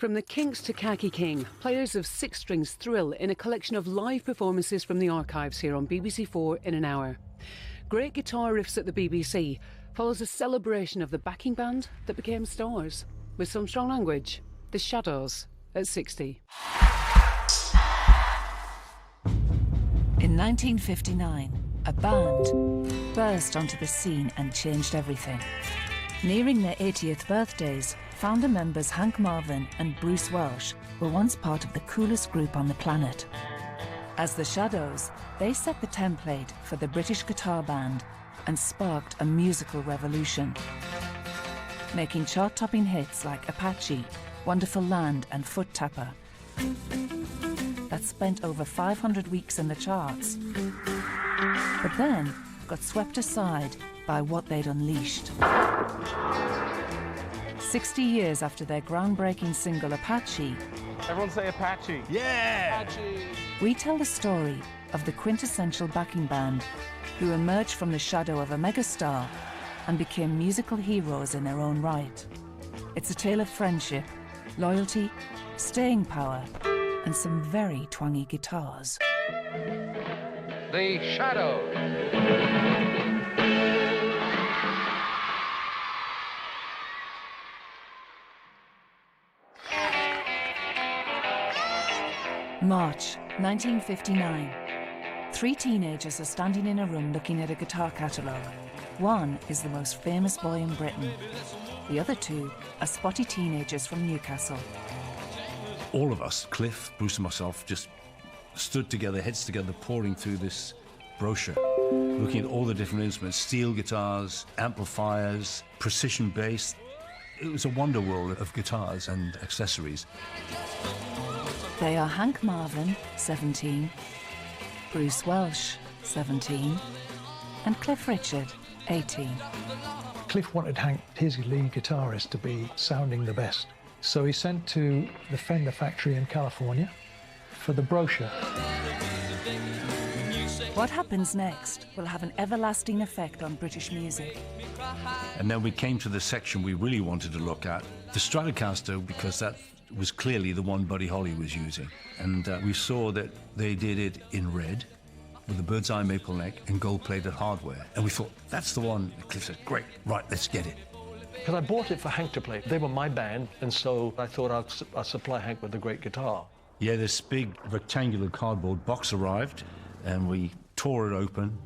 From the Kinks to Khaki King, players of six strings thrill in a collection of live performances from the archives here on BBC Four in an hour. Great Guitar Riffs at the BBC follows a celebration of the backing band that became stars. With some strong language, The Shadows at 60. In 1959, a band burst onto the scene and changed everything. Nearing their 80th birthdays, founder members Hank Marvin and Bruce Welsh were once part of the coolest group on the planet. As The Shadows, they set the template for the British guitar band and sparked a musical revolution, making chart-topping hits like Apache, Wonderful Land and Foot Tapper that spent over 500 weeks in the charts, but then got swept aside by what they'd unleashed. 60 years after their groundbreaking single Apache, everyone say Apache. Yeah! Apache. We tell the story of the quintessential backing band who emerged from the shadow of a megastar and became musical heroes in their own right. It's a tale of friendship, loyalty, staying power, and some very twangy guitars. The Shadows. March 1959. Three teenagers are standing in a room looking at a guitar catalogue. One is the most famous boy in Britain. The other two are spotty teenagers from Newcastle. All of us, Cliff, Bruce and myself, just stood together, heads together, pouring through this brochure, looking at all the different instruments, steel guitars, amplifiers, precision bass. It was a wonder world of guitars and accessories. They are Hank Marvin, 17, Bruce Welsh, 17, and Cliff Richard, 18. Cliff wanted Hank, his lead guitarist, to be sounding the best. So he sent to the Fender factory in California for the brochure. What happens next will have an everlasting effect on British music. And then we came to the section we really wanted to look at, the Stratocaster, because that was clearly the one Buddy Holly was using. And we saw that they did it in red, with a bird's eye maple neck and gold-plated hardware. And we thought, that's the one. Cliff said, great, right, let's get it. Because I bought it for Hank to play. They were my band, and so I thought I'd supply Hank with a great guitar. Yeah, this big rectangular cardboard box arrived, and we tore it open.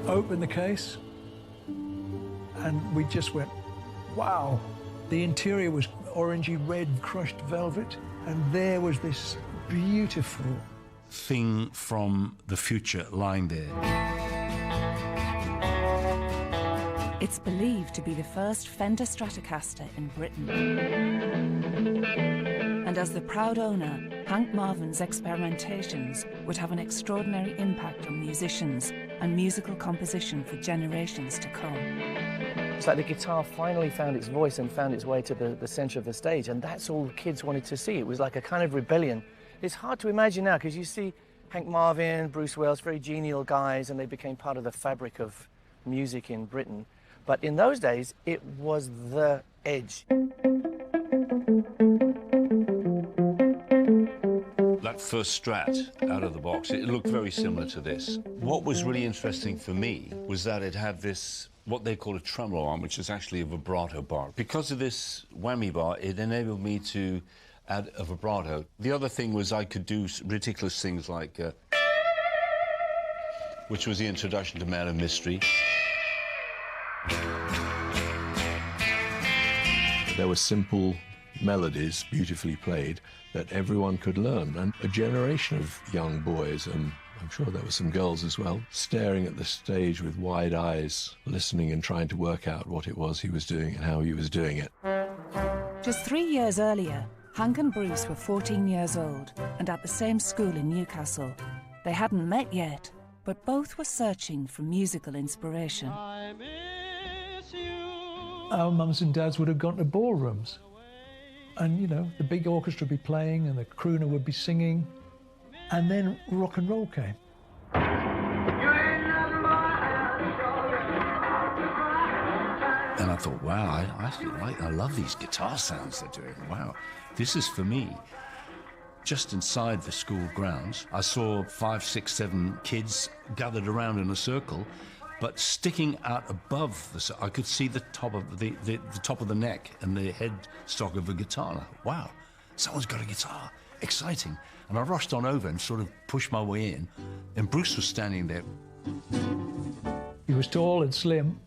Opened the case, and we just went, wow. The interior was orangey red crushed velvet, and there was this beautiful thing from the future lying there. It's believed to be the first Fender Stratocaster in Britain. And as the proud owner, Hank Marvin's experimentations would have an extraordinary impact on musicians and musical composition for generations to come. It's like the guitar finally found its voice and found its way to the centre of the stage, and that's all the kids wanted to see. It was like a kind of rebellion. It's hard to imagine now, because you see Hank Marvin, Bruce Welsh, very genial guys, and they became part of the fabric of music in Britain. But in those days, it was the edge. That first Strat out of the box, it looked very similar to this. What was really interesting for me was that it had this, what they call a tremolo arm, which is actually a vibrato bar. Because of this whammy bar, it enabled me to add a vibrato. The other thing was I could do ridiculous things like, which was the introduction to Man of Mystery. There were simple melodies, beautifully played, that everyone could learn. And a generation of young boys, and I'm sure there were some girls as well, staring at the stage with wide eyes, listening and trying to work out what it was he was doing and how he was doing it. Just 3 years earlier, Hank and Bruce were 14 years old and at the same school in Newcastle. They hadn't met yet, but both were searching for musical inspiration. Our mums and dads would have gone to ballrooms. And, you know, the big orchestra would be playing and the crooner would be singing. And then rock and roll came. And I thought, wow, I love these guitar sounds they're doing. Wow, this is for me. Just inside the school grounds, I saw 5, 6, 7 kids gathered around in a circle, but sticking out above I could see the top of the top of the neck and the headstock of a guitar. And I thought, wow, someone's got a guitar. Exciting. And I rushed on over and sort of pushed my way in, and Bruce was standing there. He was tall and slim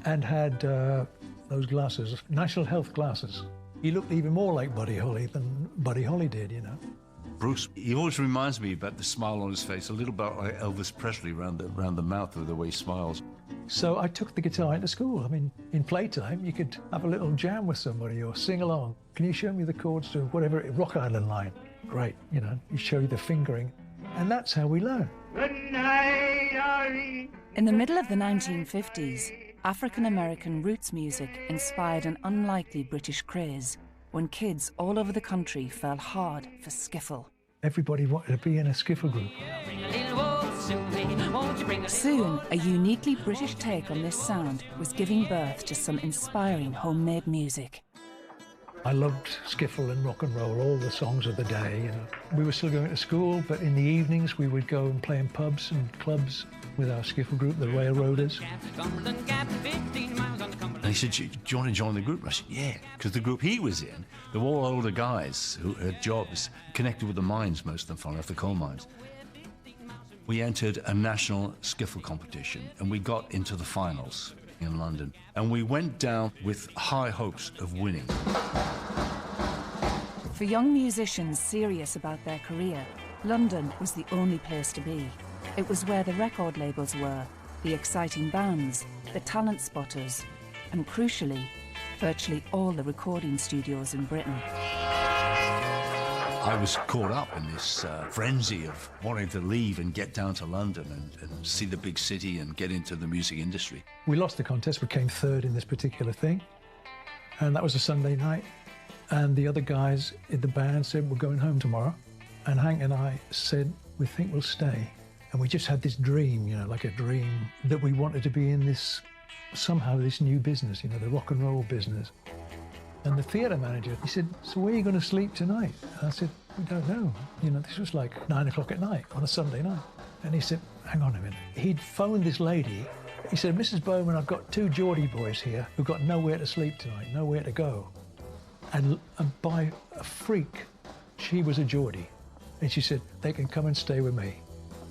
and had those glasses, National Health glasses. He looked even more like Buddy Holly than Buddy Holly did, you know. Bruce, he always reminds me about the smile on his face, a little bit like Elvis Presley around the mouth with the way he smiles. So I took the guitar into school. I mean, in playtime, you could have a little jam with somebody or sing along. Can you show me the chords to whatever, Rock Island Line? Great, you know, you show you the fingering. And that's how we learn. In the middle of the 1950s, African-American roots music inspired an unlikely British craze when kids all over the country fell hard for skiffle. Everybody wanted to be in a skiffle group. Soon, a uniquely British take on this sound was giving birth to some inspiring homemade music. I loved skiffle and rock and roll, all the songs of the day, you know. We were still going to school, but in the evenings we would go and play in pubs and clubs with our skiffle group, the Railroaders. And he said, do you want to join the group? And I said, yeah, because the group he was in, they were all older guys who had jobs connected with the mines, most of them, funny enough, the coal mines. We entered a national skiffle competition, and we got into the finals in London. And we went down with high hopes of winning. For young musicians serious about their career, London was the only place to be. It was where the record labels were, the exciting bands, the talent spotters, and crucially, virtually all the recording studios in Britain. I was caught up in this frenzy of wanting to leave and get down to London and see the big city and get into the music industry. We lost the contest, we came third in this particular thing, and that was a Sunday night. And the other guys in the band said, we're going home tomorrow. And Hank and I said, we think we'll stay. And we just had this dream, you know, like a dream, that we wanted to be in this, somehow this new business, you know, the rock and roll business. And the theatre manager, he said, so where are you going to sleep tonight? And I said, we don't know. You know, this was like 9 o'clock at night on a Sunday night. And he said, hang on a minute. He'd phoned this lady. He said, Mrs. Bowman, I've got 2 Geordie boys here who've got nowhere to sleep tonight, nowhere to go. And by a freak, she was a Geordie. And she said, they can come and stay with me.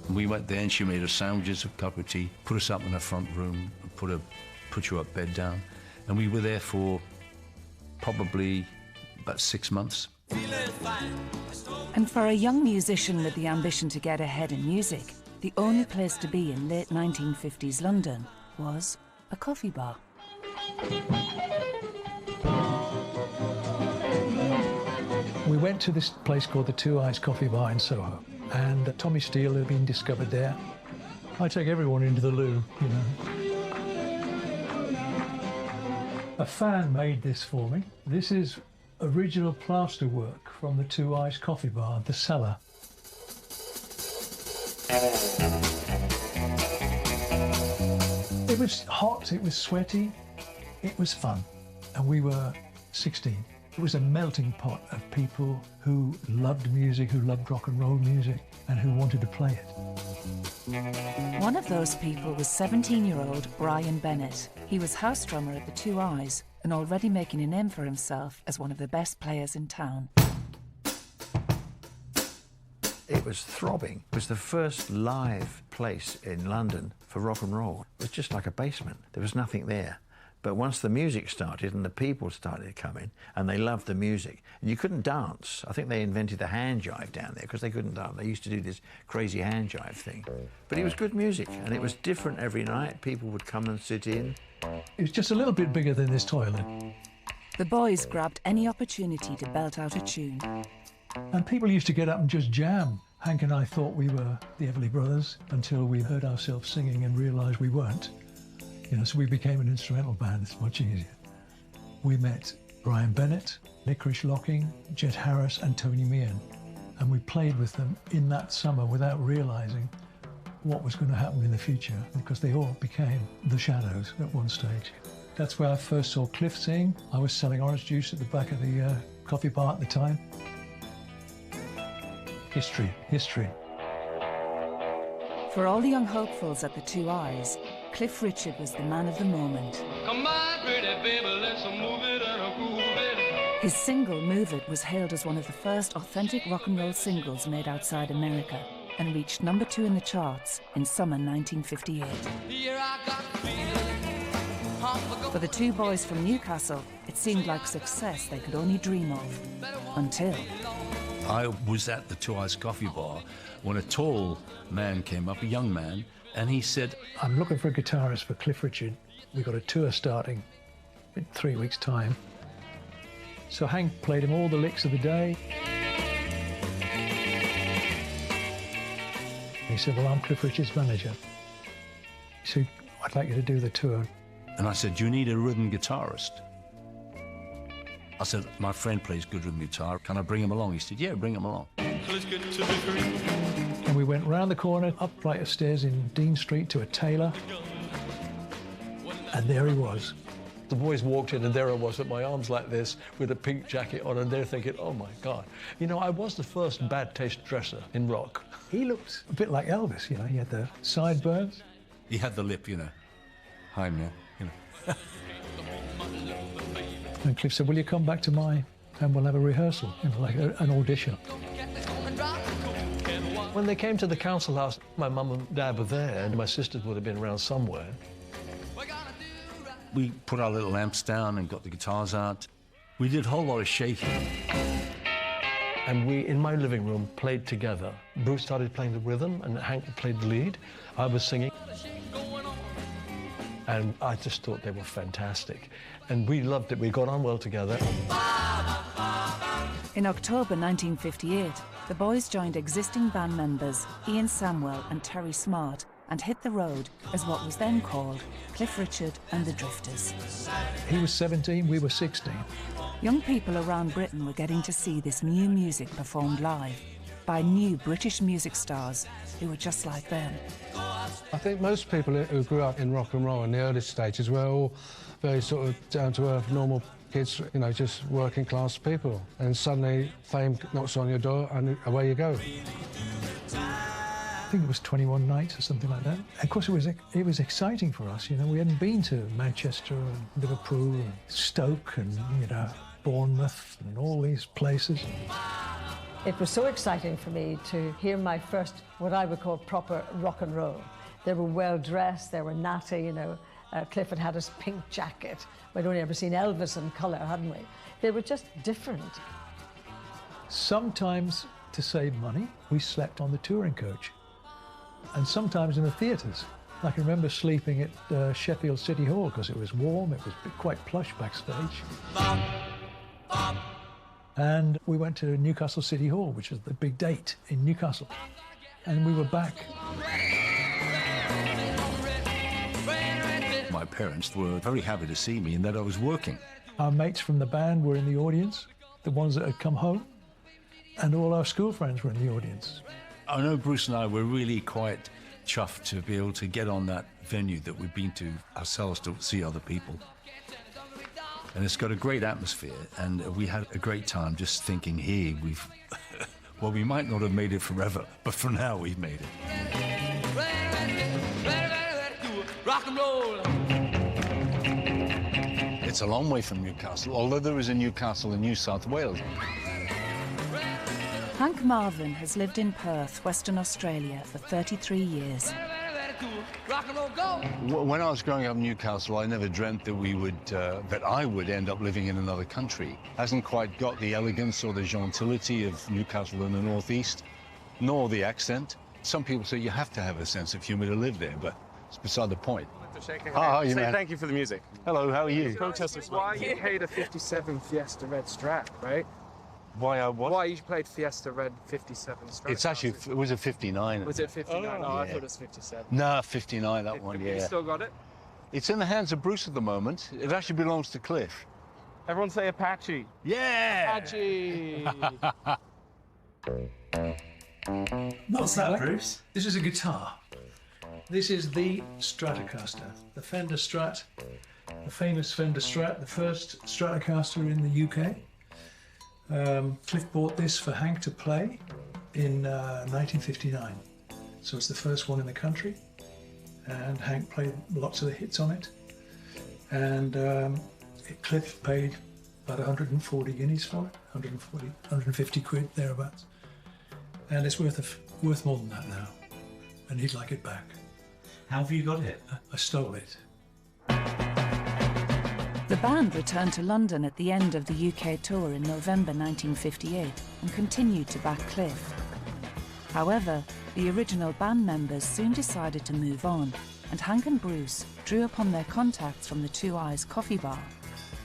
We went there and she made us sandwiches, a cup of tea, put us up in the front room, and put you up bed down. And we were there for probably about 6 months. And for a young musician with the ambition to get ahead in music, the only place to be in late 1950s London was a coffee bar. We went to this place called the Two Eyes Coffee Bar in Soho, and Tommy Steele had been discovered there. I take everyone into the loo, you know. A fan made this for me. This is original plaster work from the Two Eyes Coffee Bar, the cellar. It was hot, it was sweaty, it was fun, and we were 16. It was a melting pot of people who loved music, who loved rock and roll music, and who wanted to play it. One of those people was 17-year-old Brian Bennett. He was house drummer at the Two Eyes and already making a name for himself as one of the best players in town. It was throbbing. It was the first live place in London for rock and roll. It was just like a basement. There was nothing there. But once the music started and the people started to come in and they loved the music, and you couldn't dance. I think they invented the hand jive down there because they couldn't dance. They used to do this crazy hand jive thing. But it was good music and it was different every night. People would come and sit in. It was just a little bit bigger than this toilet. The boys grabbed any opportunity to belt out a tune. And people used to get up and just jam. Hank and I thought we were the Everly Brothers until we heard ourselves singing and realised we weren't. You know, so we became an instrumental band. It's much easier. We met Brian Bennett, Licorice Locking, Jet Harris and Tony Meehan. And we played with them in that summer without realising what was going to happen in the future because they all became the Shadows at one stage. That's where I first saw Cliff sing. I was selling orange juice at the back of the coffee bar at the time. History, history. For all the young hopefuls at the Two Eyes, Cliff Richard was the man of the moment. Come on, pretty baby, let's move it and groove it. His single, Move It, was hailed as one of the first authentic rock and roll singles made outside America and reached #2 in the charts in summer 1958. For the two boys from Newcastle, it seemed like success they could only dream of. Until... I was at the Two Eyes coffee bar when a tall man came up, a young man, and he said, I'm looking for a guitarist for Cliff Richard. We've got a tour starting in 3 weeks' time. So Hank played him all the licks of the day. He said, well, I'm Cliff Richard's manager. He said, I'd like you to do the tour. And I said, do you need a rhythm guitarist? I said, my friend plays good rhythm guitar. Can I bring him along? He said, yeah, bring him along. And we went round the corner, up flight of stairs in Dean Street to a tailor. And there he was. The boys walked in and there I was with my arms like this with a pink jacket on, and they're thinking, oh my God. You know, I was the first bad taste dresser in rock. He looked a bit like Elvis, you know, he had the sideburns. He had the lip, you know. Hi, man, you know. And Cliff said, will you come back to mine and we'll have a rehearsal, you know, like an audition. When they came to the council house, my mum and dad were there and my sisters would have been around somewhere. We put our little lamps down and got the guitars out. We did a whole lot of shaking. And we, in my living room, played together. Bruce started playing the rhythm and Hank played the lead. I was singing. And I just thought they were fantastic. And we loved it. We got on well together. In October 1958, the boys joined existing band members Ian Samwell and Terry Smart and hit the road as what was then called Cliff Richard and the Drifters. He was 17, we were 16. Young people around Britain were getting to see this new music performed live by new British music stars who were just like them. I think most people who grew up in rock and roll in the early stages were all very sort of down-to-earth, normal kids, you know, just working-class people. And suddenly fame knocks on your door and away you go. I think it was 21 nights or something like that. Of course, it was exciting for us, you know. We hadn't been to Manchester and Liverpool and Stoke and, you know, Bournemouth and all these places. It was so exciting for me to hear my first, what I would call proper rock and roll. They were well dressed, they were natty, you know. Cliff had his pink jacket. We'd only ever seen Elvis in colour, hadn't we? They were just different. Sometimes, to save money, we slept on the touring coach. And sometimes in the theatres. I can remember sleeping at Sheffield City Hall because it was warm, it was quite plush backstage. And we went to Newcastle City Hall, which was the big date in Newcastle. And we were back. My parents were very happy to see me and that I was working. Our mates from the band were in the audience, the ones that had come home, and all our school friends were in the audience. I know Bruce and I were really quite chuffed to be able to get on that venue that we've been to ourselves to see other people. And it's got a great atmosphere, and we had a great time just thinking, hey, we've... well, we might not have made it forever, but for now we've made it. Rock and roll. It's a long way from Newcastle, although there is a Newcastle in New South Wales. Hank Marvin has lived in Perth, Western Australia for 33 years. Rock and roll, go! When I was growing up in Newcastle, I never dreamt that that I would end up living in another country. Hasn't quite got the elegance or the gentility of Newcastle in the northeast, nor the accent. Some people say you have to have a sense of humour to live there, but it's beside the point. How are you, man? Thank you for the music. Hello, how are you? Protesters. Why you paid a 57 Fiesta Red Strat, right? Why what? Why you played Fiesta Red 57 Strat? It's actually, it was a 59. Was it 59? Oh, yeah. I thought it was 57. No, 59, that one, yeah. You still got it? It's in the hands of Bruce at the moment. It actually belongs to Cliff. Everyone say Apache. Yeah! Apache! What's that, Bruce? This is a guitar. This is the Stratocaster, the Fender Strat. the famous Fender Strat, the first Stratocaster in the UK. Cliff bought this for Hank to play in 1959. So it's the first one in the country. And Hank played lots of the hits on it. And Cliff paid about 140 guineas for it, 150 quid, thereabouts. And it's worth more than that now. And he'd like it back. How have you got it? I stole it. The band returned to London at the end of the UK tour in November 1958 and continued to back Cliff. However, the original band members soon decided to move on, and Hank and Bruce drew upon their contacts from the Two Eyes coffee bar.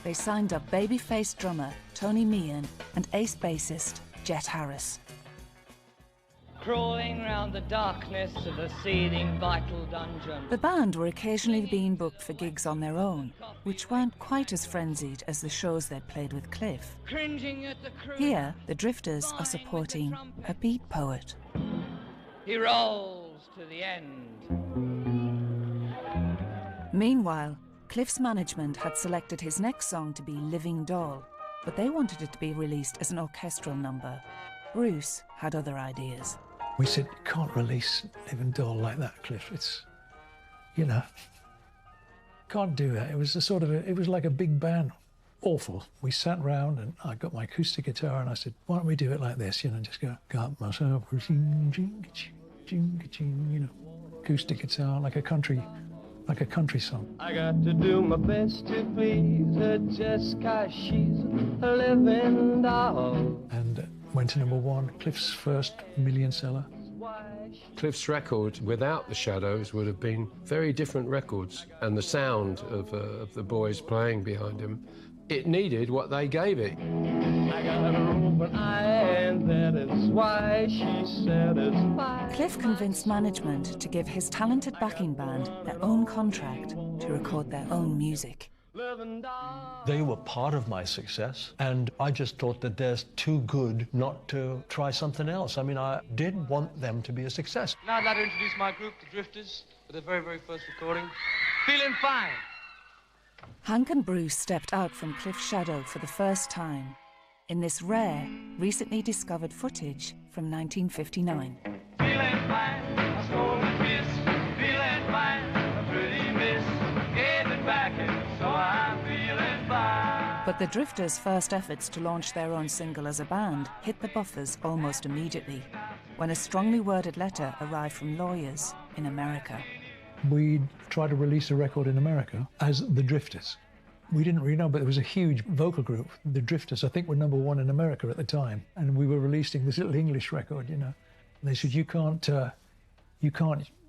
They signed up babyface drummer Tony Meehan and ace bassist Jet Harris. Crawling round the darkness of a seething vital dungeon. The band were occasionally being booked for gigs on their own, which weren't quite as frenzied as the shows they'd played with Cliff. Cringing at the crew. Here, the Drifters are supporting a beat poet. He rolls to the end. Meanwhile, Cliff's management had selected his next song to be Living Doll, but they wanted it to be released as an orchestral number. Bruce had other ideas. We said, you can't release Living Doll like that, Cliff. It's, you know, can't do that. It was it was like a big band. Awful. We sat round and I got my acoustic guitar and I said, why don't we do it like this, you know, just go, got myself, you know, acoustic guitar, like a country song. I got to do my best to please her just 'cause she's a living doll. And went to #1, Cliff's first million seller. Cliff's record without the Shadows would have been very different records, and the sound of the boys playing behind him, it needed what they gave it. I got an open eye, and that is why she satisfies. Cliff convinced management to give his talented backing band their own contract to record their own music. They were part of my success, and I just thought that they're too good not to try something else. I mean, I did want them to be a success. Now I'd like to introduce my group, the Drifters, for their very, very first recording. Feeling Fine. Hank and Bruce stepped out from Cliff's shadow for the first time in this rare, recently discovered footage from 1959. Feeling fine, I stole a kiss. Feeling fine, a pretty miss. Gave it back, and so I'm feeling fine. But the Drifters' first efforts to launch their own single as a band hit the buffers almost immediately, when a strongly worded letter arrived from lawyers in America. We tried to release a record in America as the Drifters. We didn't really know, but there was a huge vocal group, the Drifters, I think were #1 in America at the time. And we were releasing this little English record, you know. And they said, you can't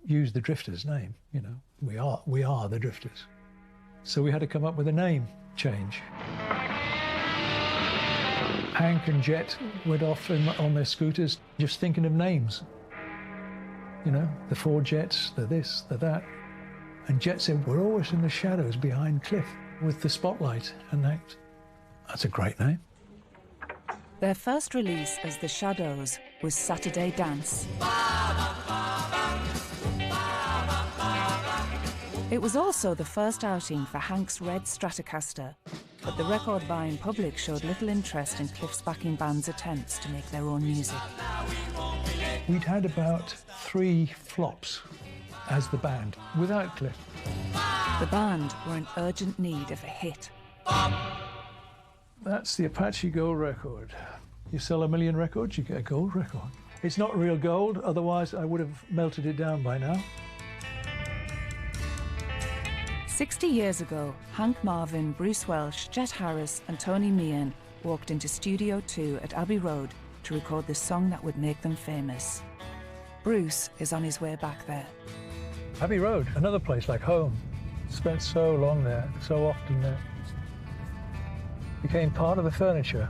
use the Drifters name, you know. We are the Drifters. So we had to come up with a name change. Hank and Jet went off on their scooters, just thinking of names. You know, the 4 Jets, the this, the that. And Jet said, we're always in the shadows behind Cliff with the spotlight. And that's a great name. Their first release as The Shadows was Saturday Dance. It was also the first outing for Hank's red Stratocaster, but the record-buying public showed little interest in Cliff's backing band's attempts to make their own music. We'd had about 3 flops as the band, without Cliff. The band were in urgent need of a hit. That's the Apache Gold record. You sell 1 million records, you get a gold record. It's not real gold, otherwise I would have melted it down by now. 60 years ago, Hank Marvin, Bruce Welsh, Jet Harris and Tony Meehan walked into Studio 2 at Abbey Road to record the song that would make them famous. Bruce is on his way back there. Abbey Road, another place like home. Spent so long there, so often there. Became part of the furniture.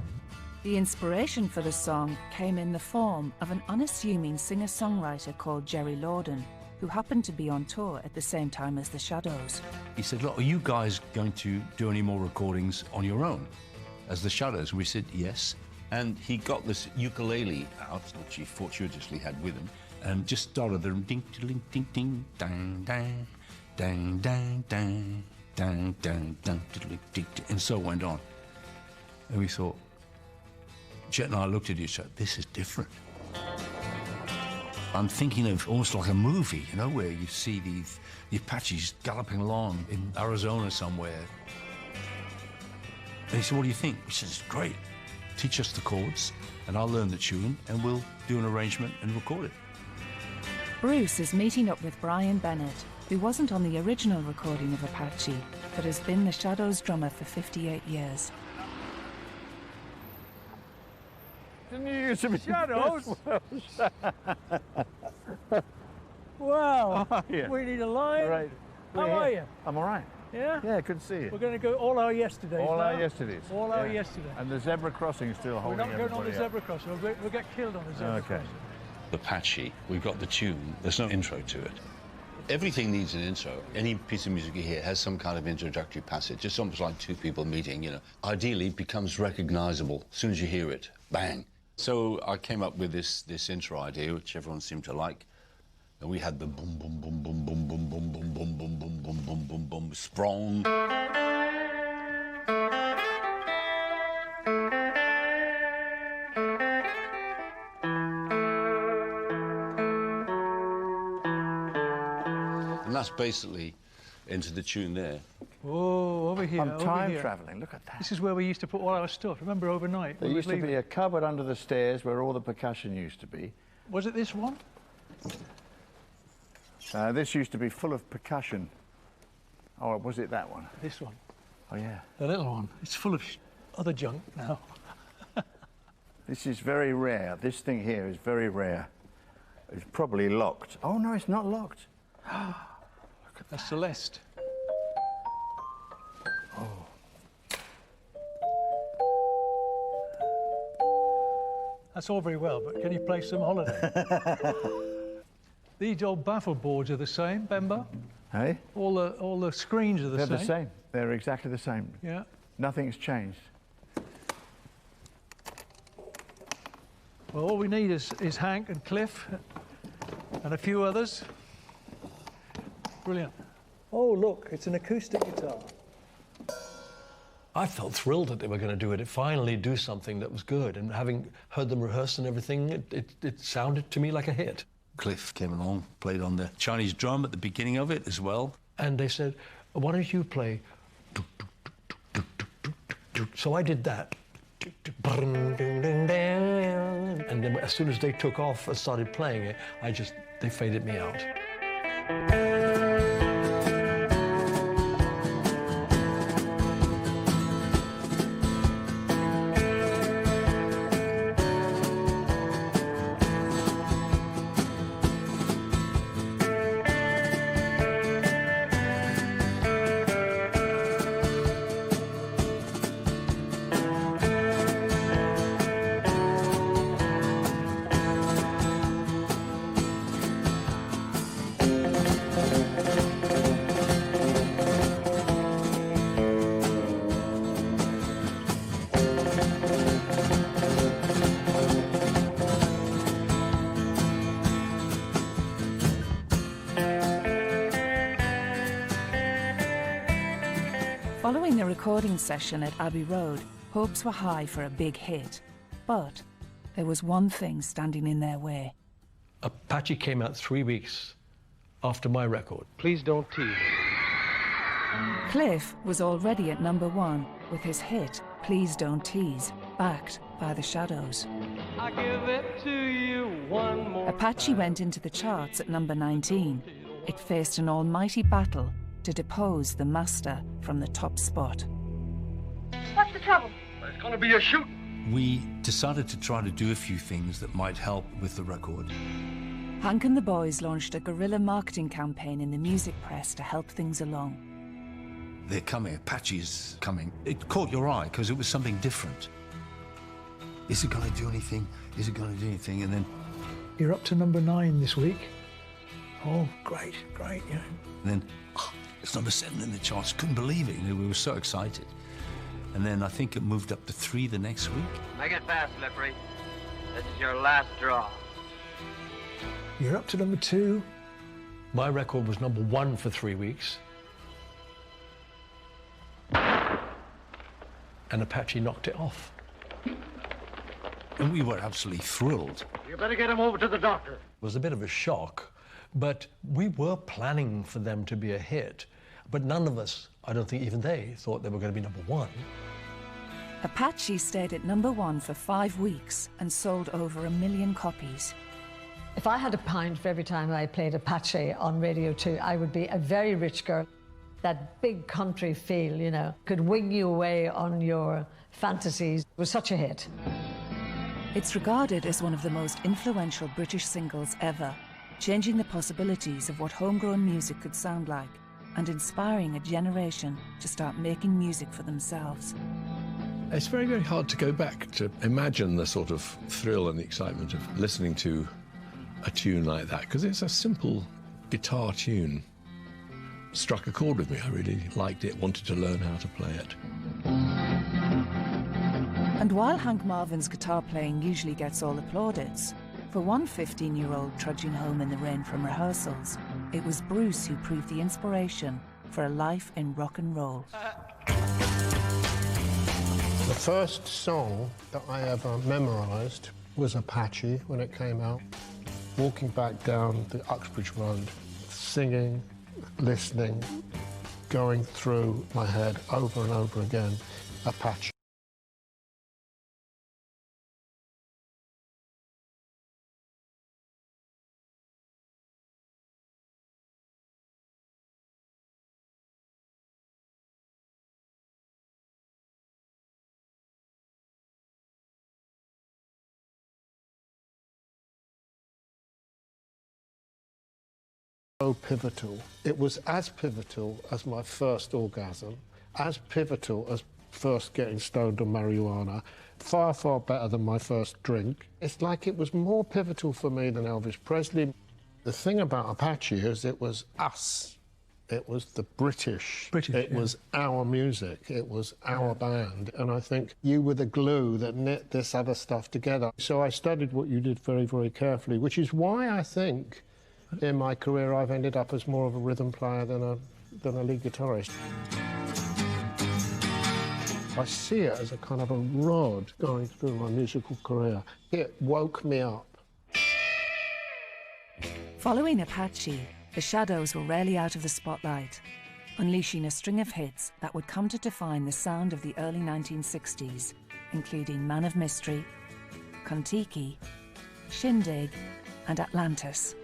The inspiration for the song came in the form of an unassuming singer-songwriter called Jerry Lorden, who happened to be on tour at the same time as the Shadows. He said, look, are you guys going to do any more recordings on your own as the Shadows? And we said, yes. And he got this ukulele out, which he fortuitously had with him, and just started the ding, ding, ding, ding, dang, dang, dang, dang, dang, Dang, dang, dang, and so it went on. And we thought, Jet and I looked at each other, this is different. I'm thinking of almost like a movie, you know, where you see the Apaches galloping along in Arizona somewhere. And he said, what do you think? He says, it's great. Teach us the chords, and I'll learn the tune, and we'll do an arrangement and record it. Bruce is meeting up with Brian Bennett, who wasn't on the original recording of Apache, but has been the Shadows drummer for 58 years. Didn't you use some Shadows? Wow. Oh, yeah. We need a line. Right. How are you? I'm all right. Yeah? Yeah, good to see you. We're going to go all our yesterdays. All now. our yesterdays. All our yesterday. And the zebra crossing is still We're holding not going on the everybody zebra crossing. We'll get killed on the zebra Okay. crossing. Apache, we've got the tune, there's no intro to it. Everything needs an intro. Any piece of music you hear has some kind of introductory passage. It's almost like two people meeting, you know. Ideally, it becomes recognizable as soon as you hear it. Bang. So I came up with this intro idea, which everyone seemed to like. And we had the boom, boom, boom, boom, boom, boom, boom, boom, boom, boom, boom, boom, boom, boom, boom, sprung. And that's basically into the tune there. Oh, over here. I'm over time here. travelling, look at that. This is where we used to put all our stuff. Remember overnight? There used to be a cupboard under the stairs where all the percussion used to be. Was it this one? This used to be full of percussion. Oh, was it that one? This one. Oh, yeah. The little one. It's full of other junk now. This is very rare. This thing here is very rare. It's probably locked. Oh, no, it's not locked. That's Celeste. Oh. That's all very well, but can you play some Holiday? These old baffle boards are the same, Bemba? Hey? All the screens are the same. They're the same. They're exactly the same. Yeah. Nothing's changed. Well, all we need is Hank and Cliff and a few others. Brilliant. Oh, look, it's an acoustic guitar. I felt thrilled that they were going to do it. Finally do something that was good. And having heard them rehearse and everything, it sounded to me like a hit. Cliff came along, played on the Chinese drum at the beginning of it as well. And they said, why don't you play? So I did that. And then as soon as they took off and started playing it, they faded me out. Following the recording session at Abbey Road, hopes were high for a big hit. But there was one thing standing in their way. Apache came out 3 weeks after my record. Please don't tease. Cliff was already at #1 with his hit, Please Don't Tease, backed by the Shadows. I give it to you one more Apache went into the charts at #19. It faced an almighty battle to depose the master from the top spot. What's the trouble? There's going to be a shooting. We decided to try to do a few things that might help with the record. Hank and the boys launched a guerrilla marketing campaign in the music press to help things along. They're coming, Apache's coming. It caught your eye because it was something different. Is it going to do anything? Is it going to do anything? And then... You're up to #9 this week. Oh, great, great, yeah. And then, it's #7 in the charts. Couldn't believe it. You know, we were so excited. And then I think it moved up to 3 the next week. Make it fast, Slippery. This is your last draw. You're up to #2. My record was #1 for 3 weeks. and Apache knocked it off. And we were absolutely thrilled. You better get him over to the doctor. It was a bit of a shock, but we were planning for them to be a hit. But none of us, I don't think even they, thought they were going to be #1. Apache stayed at #1 for 5 weeks and sold over 1 million copies. If I had £1 for every time I played Apache on Radio 2, I would be a very rich girl. That big country feel, you know, could wing you away on your fantasies. It was such a hit. It's regarded as one of the most influential British singles ever, changing the possibilities of what homegrown music could sound like and inspiring a generation to start making music for themselves. It's very, very hard to go back to imagine the sort of thrill and the excitement of listening to a tune like that, because it's a simple guitar tune. Struck a chord with me. I really liked it, wanted to learn how to play it. And while Hank Marvin's guitar playing usually gets all the plaudits, for one 15-year-old trudging home in the rain from rehearsals, it was Bruce who proved the inspiration for a life in rock and roll. The first song that I ever memorised was Apache when it came out. Walking back down the Uxbridge Road, singing, listening, going through my head over and over again, Apache. So pivotal. It was as pivotal as my first orgasm, as pivotal as first getting stoned on marijuana, far, far better than my first drink. It's like it was more pivotal for me than Elvis Presley. The thing about Apache is it was us. It was the British. It was our music. It was our band. And I think you were the glue that knit this other stuff together. So I studied what you did very, very carefully, which is why I think in my career I've ended up as more of a rhythm player than a lead guitarist. I see it as a kind of a rod going through my musical career. It woke me up. Following Apache, the Shadows were rarely out of the spotlight, unleashing a string of hits that would come to define the sound of the early 1960s, including Man of Mystery, Kon-Tiki, Shindig, and Atlantis.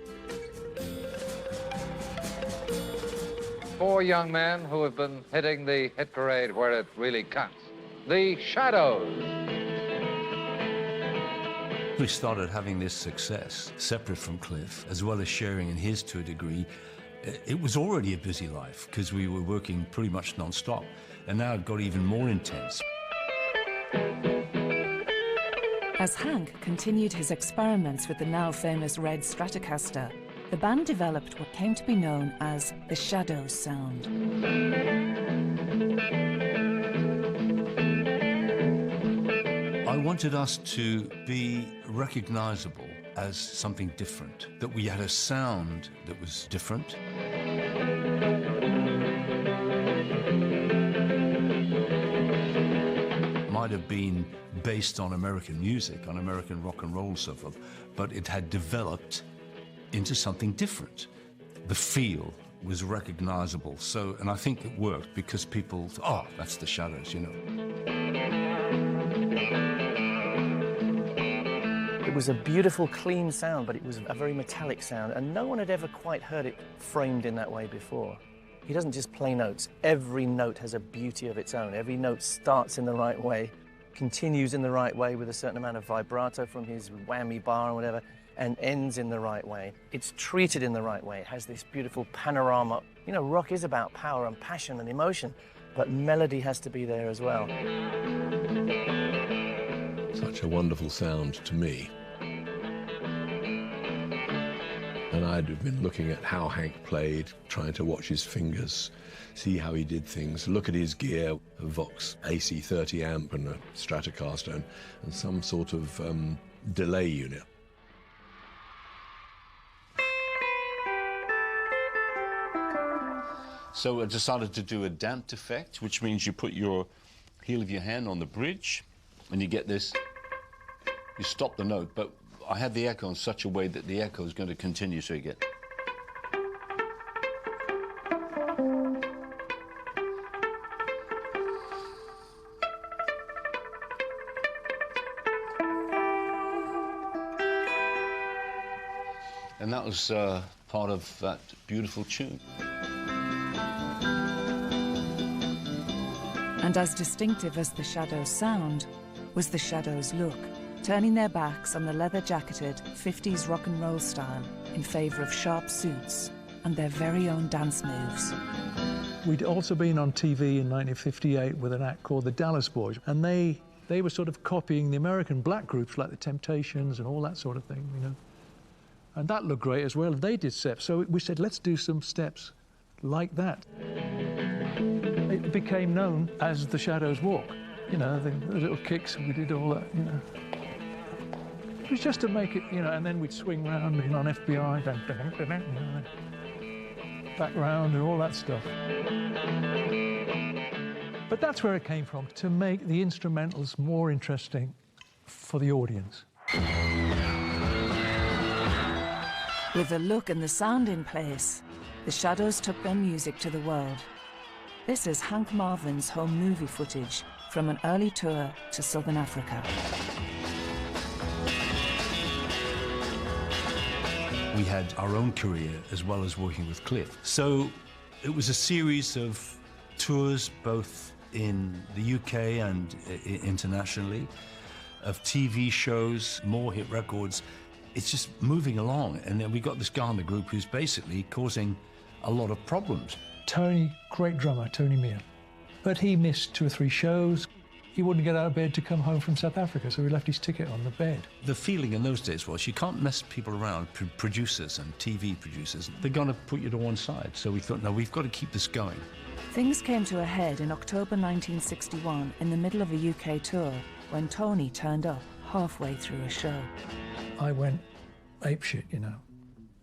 4 young men who have been hitting the hit parade where it really counts. The Shadows. We started having this success separate from Cliff, as well as sharing in his to a degree. It was already a busy life because we were working pretty much non-stop, and now it got even more intense. As Hank continued his experiments with the now famous Red Stratocaster, the band developed what came to be known as the Shadows sound. I wanted us to be recognizable as something different, that we had a sound that was different. Might have been based on American music, on American rock and roll and so forth, but it had developed into something different. The feel was recognizable, and I think it worked because people thought, oh, that's the Shadows, you know. It was a beautiful, clean sound, but it was a very metallic sound, and no one had ever quite heard it framed in that way before. He doesn't just play notes. Every note has a beauty of its own. Every note starts in the right way, continues in the right way with a certain amount of vibrato from his whammy bar or whatever, and ends in the right way. It's treated in the right way. It has this beautiful panorama. You know, rock is about power and passion and emotion, but melody has to be there as well. Such a wonderful sound to me. And I'd have been looking at how Hank played, trying to watch his fingers, see how he did things, look at his gear, a Vox AC30 amp and a Stratocaster and some sort of delay unit. So I decided to do a damped effect, which means you put your heel of your hand on the bridge, and you get this. You stop the note, but I had the echo in such a way that the echo is going to continue, so you get. And that was part of that beautiful tune. And as distinctive as the Shadows' sound was the Shadows' look, turning their backs on the leather-jacketed 50s rock and roll style in favour of sharp suits and their very own dance moves. We'd also been on TV in 1958 with an act called the Dallas Boys, and they were sort of copying the American black groups like the Temptations and all that sort of thing, you know. And that looked great as well. They did steps, so we said, let's do some steps like that. It became known as the Shadows Walk. You know, the little kicks, and we did all that, you know. It was just to make it, you know, and then we'd swing round on FBI, back round and all that stuff. But that's where it came from, to make the instrumentals more interesting for the audience. With the look and the sound in place, the Shadows took their music to the world. This is Hank Marvin's home movie footage from an early tour to Southern Africa. We had our own career as well as working with Cliff. So it was a series of tours both in the UK and internationally, of TV shows, more hit records. It's just moving along, and then we got this guy in the group who's basically causing a lot of problems. Tony, great drummer, Tony Meehan. But he missed 2 or 3 shows. He wouldn't get out of bed to come home from South Africa, so he left his ticket on the bed. The feeling in those days was you can't mess people around, producers and TV producers. They're going to put you to one side. So we thought, no, we've got to keep this going. Things came to a head in October 1961 in the middle of a UK tour when Tony turned up halfway through a show. I went apeshit, you know.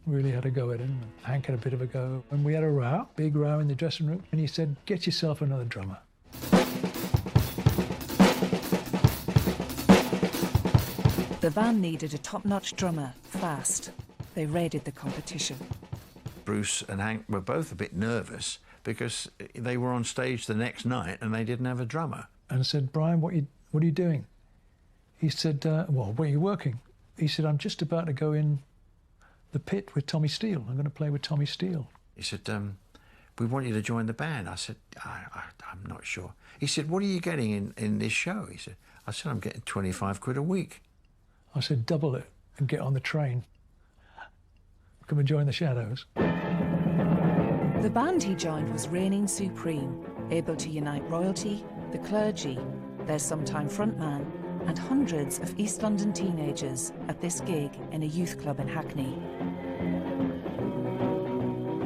Really had a go at him. Hank had a bit of a go. And we had a row, big row in the dressing room. And he said, get yourself another drummer. The band needed a top-notch drummer, fast. They raided the competition. Bruce and Hank were both a bit nervous because they were on stage the next night and they didn't have a drummer. And I said, Brian, what are you doing? He said, well, where are you working? He said, I'm just about to go in the pit with Tommy Steele. I'm going to play with Tommy Steele. He said, we want you to join the band. I said, I'm not sure. He said, what are you getting in this show? I said, I'm getting 25 quid a week. I said, double it and get on the train. Come and join the Shadows. The band he joined was reigning supreme, able to unite royalty, the clergy, their sometime frontman, and hundreds of East London teenagers at this gig in a youth club in Hackney.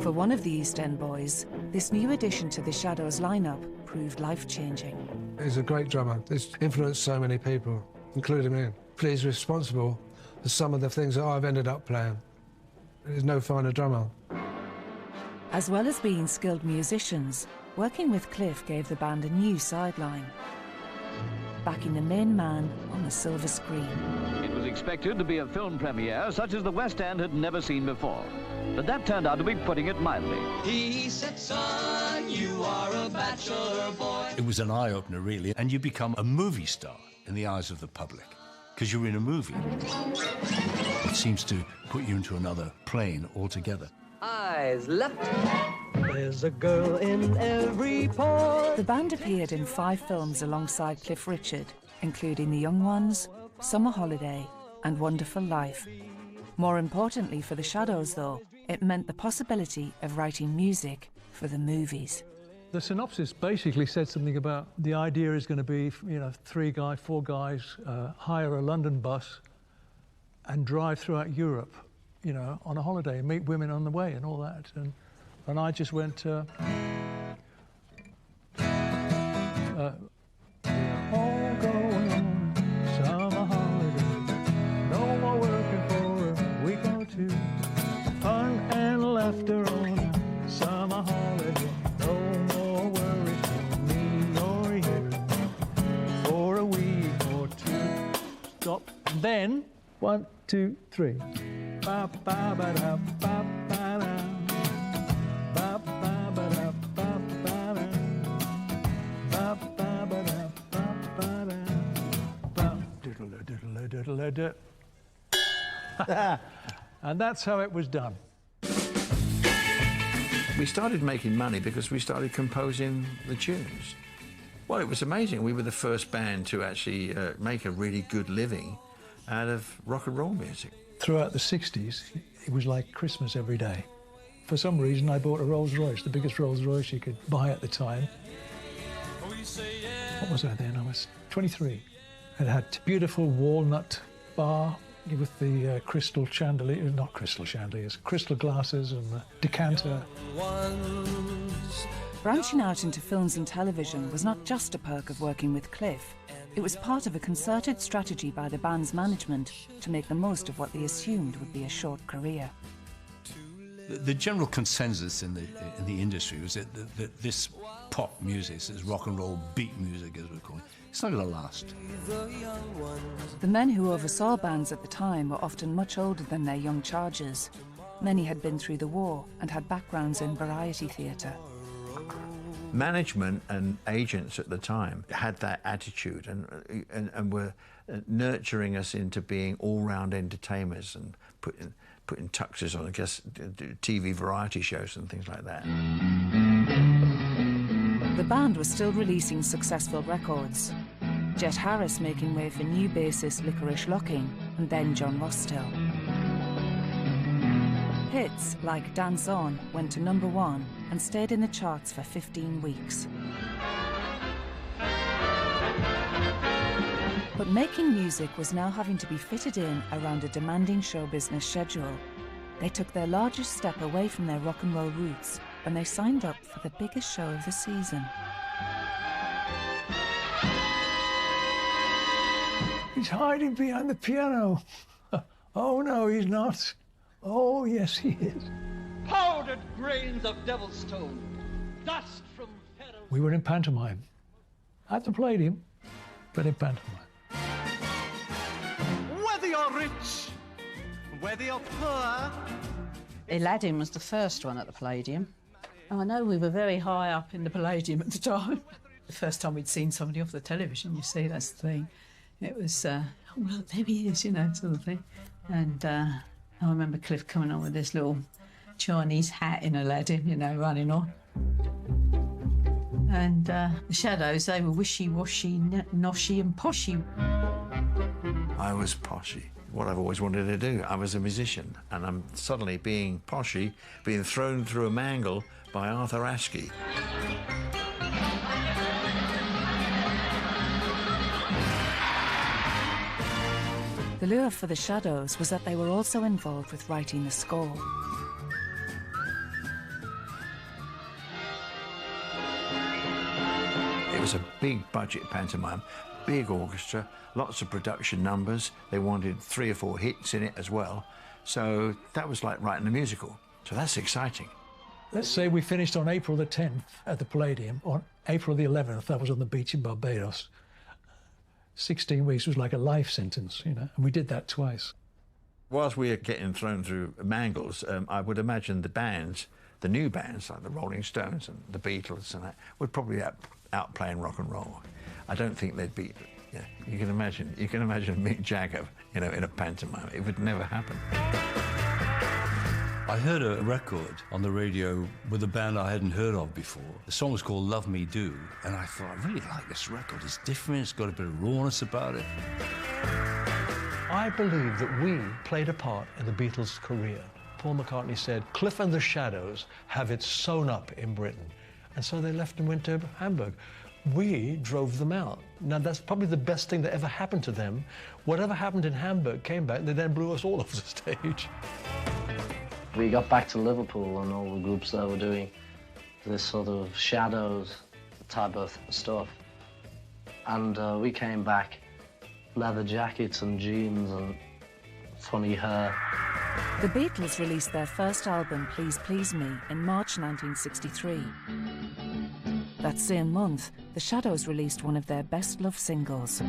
For one of the East End boys, this new addition to the Shadows lineup proved life-changing. He's a great drummer. He's influenced so many people, including me. But he's responsible for some of the things that I've ended up playing. There's no finer drummer. As well as being skilled musicians, working with Cliff gave the band a new sideline, backing the main man on a silver screen. It was expected to be a film premiere such as the West End had never seen before. But that turned out to be putting it mildly. He said, son, you are a bachelor boy. It was an eye-opener, really, and you become a movie star in the eyes of the public, because you're in a movie. It seems to put you into another plane altogether. Eyes left. There's a girl in every pore. The band appeared in 5 films alongside Cliff Richard, including The Young Ones, Summer Holiday, and Wonderful Life. More importantly for the Shadows, though, it meant the possibility of writing music for the movies. The synopsis basically said something about the idea is going to be, you know, 4 guys hire a London bus and drive throughout Europe, you know, on a holiday, meet women on the way and all that. And I just went, we are all going on summer holiday, no more working for a week or 2, fun and laughter on a summer holiday, no more worries for me or you. And then, 1, 2, 3. Ba, ba, ba, da, ba, ba, da. Ba, ba, ba, da, ba, ba, da. Ba, ba, ba, da, ba, ba, da. Ba, diddle, diddle, diddle, diddle. And that's how it was done. We started making money because we started composing the tunes. Well, it was amazing. We were the first band to actually make a really good living out of rock and roll music. Throughout the 60s, it was like Christmas every day. For some reason, I bought a Rolls Royce, the biggest Rolls Royce you could buy at the time. What was I then? I was 23. It had beautiful walnut bar with the crystal chandelier, not crystal chandeliers, crystal glasses and the decanter. Branching out into films and television was not just a perk of working with Cliff. It was part of a concerted strategy by the band's management to make the most of what they assumed would be a short career. The general consensus in the industry was that this pop music, this rock and roll beat music, as we call it, it's not going to last. The men who oversaw bands at the time were often much older than their young charges. Many had been through the war and had backgrounds in variety theatre. Management and agents at the time had that attitude and were nurturing us into being all-round entertainers and putting tuxes on, I guess, TV variety shows and things like that. The band was still releasing successful records. Jet Harris making way for new bassist Licorice Locking and then John Rostill. Hits like Dance On went to #1 and stayed in the charts for 15 weeks. But making music was now having to be fitted in around a demanding show business schedule. They took their largest step away from their rock and roll roots when they signed up for the biggest show of the season. He's hiding behind the piano. Oh, no, he's not. Oh, yes, he is. Powdered grains of devil's stone, dust from feathers. We were in pantomime. At the Palladium, but in pantomime. Whether you're rich, whether you're poor. Aladdin was the first one at the Palladium. I know we were very high up in the Palladium at the time. The first time we'd seen somebody off the television, you see, that's the thing. It was, oh, look, there he is, you know, sort of thing. And I remember Cliff coming on with this little Chinese hat in Aladdin, you know, running on. And the Shadows, they were wishy-washy, noshy and poshy. I was poshy. What I've always wanted to do. I was a musician, and I'm suddenly being poshy, being thrown through a mangle by Arthur Askey. The lure for the Shadows was that they were also involved with writing the score. It was a big budget pantomime, big orchestra, lots of production numbers. They wanted 3 or 4 hits in it as well. So that was like writing a musical. So that's exciting. Let's say we finished on April the 10th at the Palladium. On April the 11th, I was on the beach in Barbados. 16 weeks was like a life sentence, you know, and we did that twice. Whilst we were getting thrown through mangles, I would imagine the bands, the new bands like the Rolling Stones and the Beatles and that, would probably outplaying rock and roll. I don't think they'd be. Yeah, you can imagine Mick Jagger, you know, in a pantomime. It would never happen. I heard a record on the radio with a band I hadn't heard of before. The song was called Love Me Do, and I thought, I really like this record. It's different, it's got a bit of rawness about it. I believe that we played a part in the Beatles' career. Paul McCartney said, Cliff and the Shadows have it sewn up in Britain. And so they left and went to Hamburg. We drove them out. Now, that's probably the best thing that ever happened to them. Whatever happened in Hamburg came back, and they then blew us all off the stage. We got back to Liverpool and all the groups that were doing this sort of Shadows type of stuff. And we came back, leather jackets and jeans and funny hair. The Beatles released their first album, Please Please Me, in March 1963. That same month, the Shadows released one of their best-loved singles.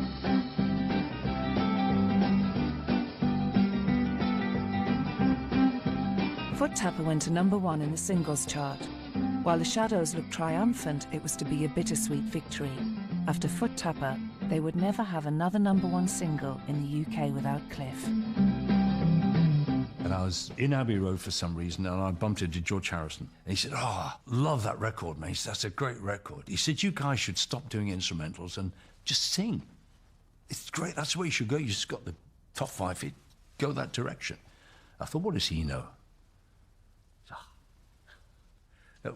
Foot Tapper went to #1 in the singles chart. While the Shadows looked triumphant, it was to be a bittersweet victory. After Foot Tapper, they would never have another #1 single in the UK without Cliff. And I was in Abbey Road for some reason, and I bumped into George Harrison. And he said, "Oh, love that record, mate. That's a great record." He said, "You guys should stop doing instrumentals and just sing. It's great. That's the way you should go. You just got the top 5 hit. Go that direction." I thought, what does he know?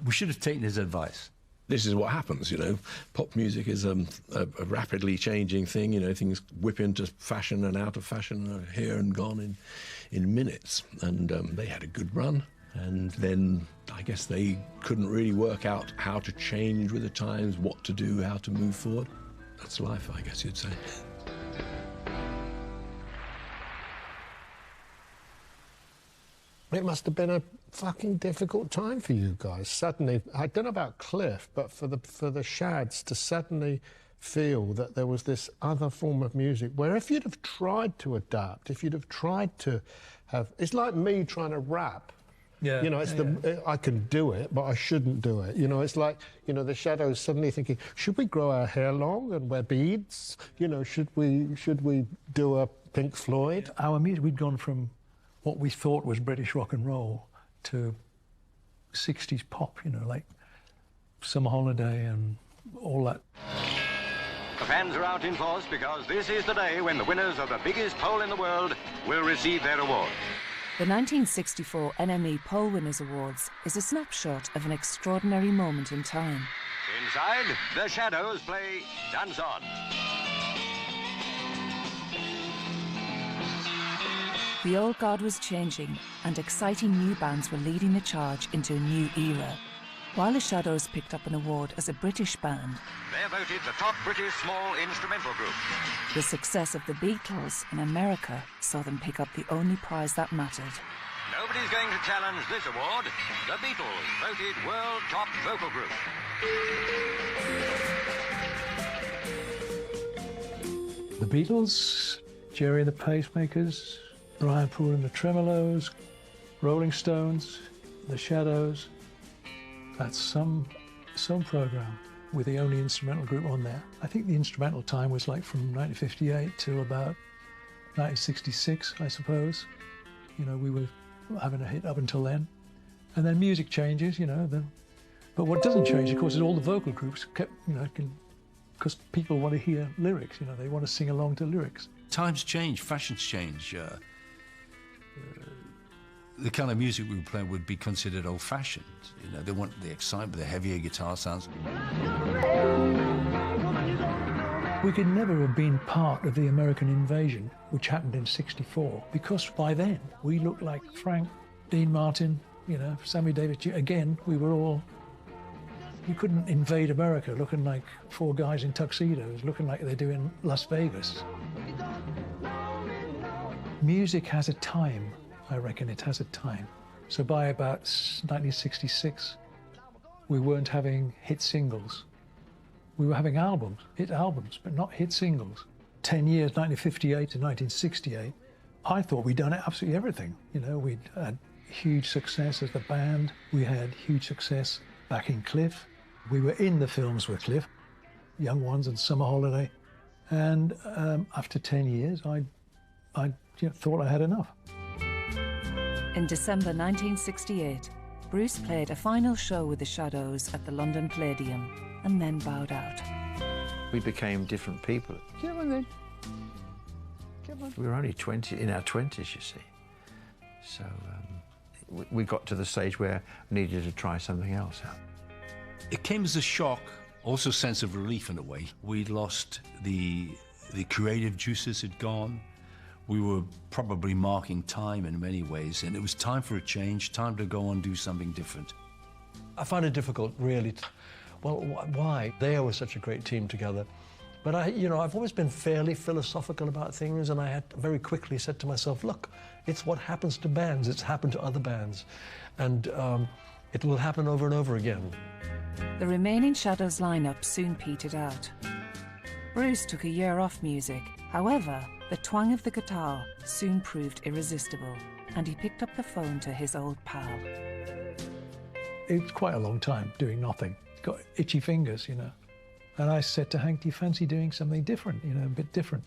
We should have taken his advice. This is what happens, you know. Pop music is a rapidly changing thing. You know, things whip into fashion and out of fashion, here and gone in minutes. And they had a good run. And then I guess they couldn't really work out how to change with the times, what to do, how to move forward. That's life, I guess you'd say. It must have been a fucking difficult time for you guys. Suddenly, I don't know about Cliff, but for the Shads to suddenly feel that there was this other form of music where if you'd have tried to adapt, if you'd have tried to have... It's like me trying to rap. Yeah. You know, it's I can do it, but I shouldn't do it. You know, it's like, you know, the Shadows suddenly thinking, should we grow our hair long and wear beads? You know, should we do a Pink Floyd? Our music, we'd gone from what we thought was British rock and roll to 60s pop, you know, like Summer Holiday and all that. The fans are out in force because this is the day when the winners of the biggest poll in the world will receive their award. The 1964 NME Poll Winners Awards is a snapshot of an extraordinary moment in time. Inside, the Shadows play Dance On. The old guard was changing, and exciting new bands were leading the charge into a new era. While the Shadows picked up an award as a British band, They're voted the top British small instrumental group. the success of the Beatles in America saw them pick up the only prize that mattered. Nobody's going to challenge this award. The Beatles voted world top vocal group. The Beatles, Jerry and the Pacemakers, Brian Poole and the Tremolos, Rolling Stones, the Shadows. That's some program with the only instrumental group on there. I think the instrumental time was like from 1958 to about 1966, I suppose. You know, we were having a hit up until then. And then music changes, you know. But what doesn't change, of course, is all the vocal groups kept, you know, because people want to hear lyrics, you know, they want to sing along to lyrics. Times change, fashions change. The kind of music we would play would be considered old-fashioned. You know, they want the excitement, the heavier guitar sounds. We could never have been part of the American invasion, which happened in '64, because by then we looked like Frank, Dean Martin, you know, Sammy Davis. Again, we were all... You couldn't invade America looking like 4 guys in tuxedos, looking like they do in Las Vegas. Music has a time. I reckon it has a time. So by about 1966, we weren't having hit singles. We were having albums, hit albums, but not hit singles. 10 years, 1958 to 1968, I thought we'd done absolutely everything. You know, we'd had huge success as the band. We had huge success back in Cliff. We were in the films with Cliff, Young Ones and Summer Holiday. And after 10 years, I thought I had enough. In December 1968, Bruce played a final show with the Shadows at the London Palladium and then bowed out. We became different people. Come on then. Come on. We were only 20, in our 20s, you see. So we got to the stage where we needed to try something else out. It came as a shock, also a sense of relief in a way. We'd lost the creative juices had gone. We were probably marking time in many ways, and it was time for a change, time to go and do something different. I find it difficult, really. Well, why? They were such a great team together. But I've always been fairly philosophical about things, and I had very quickly said to myself, look, it's what happens to bands. It's happened to other bands. And it will happen over and over again. The remaining Shadows lineup soon petered out. Bruce took a year off music. However, the twang of the guitar soon proved irresistible. and he picked up the phone to his old pal. It's quite a long time doing nothing. Got itchy fingers, you know. And I said to Hank, do you fancy doing something different, you know, a bit different?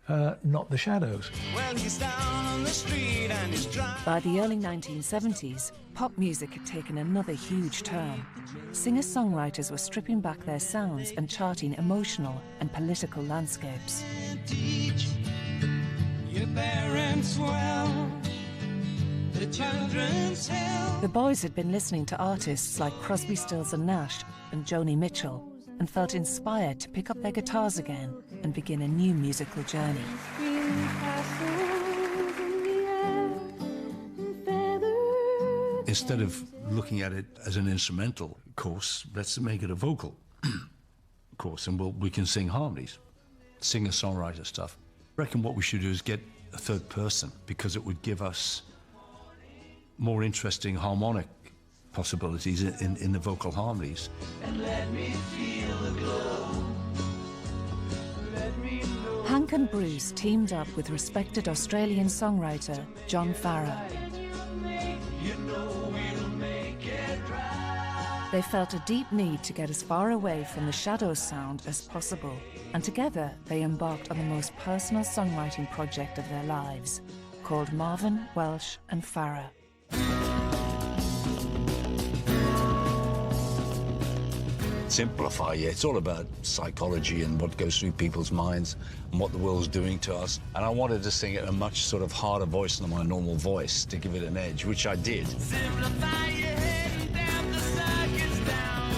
Not the Shadows. Well, he's down on the street and he's dry. By the early 1970s, pop music had taken another huge turn. Singer-songwriters were stripping back their sounds and charting emotional and political landscapes. Teach your parents well, the children's hell. The boys had been listening to artists like Crosby, Stills and Nash and Joni Mitchell and felt inspired to pick up their guitars again and begin a new musical journey. Instead of looking at it as an instrumental course, let's make it a vocal course, and we can sing harmonies, singer-songwriter stuff. I reckon what we should do is get a third person, because it would give us more interesting harmonic possibilities in the vocal harmonies. And let me feel the glow. Let me know. Hank and Bruce teamed up with respected Australian songwriter John Farrar. You know we'll make it right. They felt a deep need to get as far away from the Shadows sound as possible, and together they embarked on the most personal songwriting project of their lives, called Marvin, Welsh and Farrar. Simplify, yeah, it's all about psychology and what goes through people's minds and what the world's doing to us. And I wanted to sing it in a much sort of harder voice than my normal voice to give it an edge, which I did. Simplify your head and damn the circus down.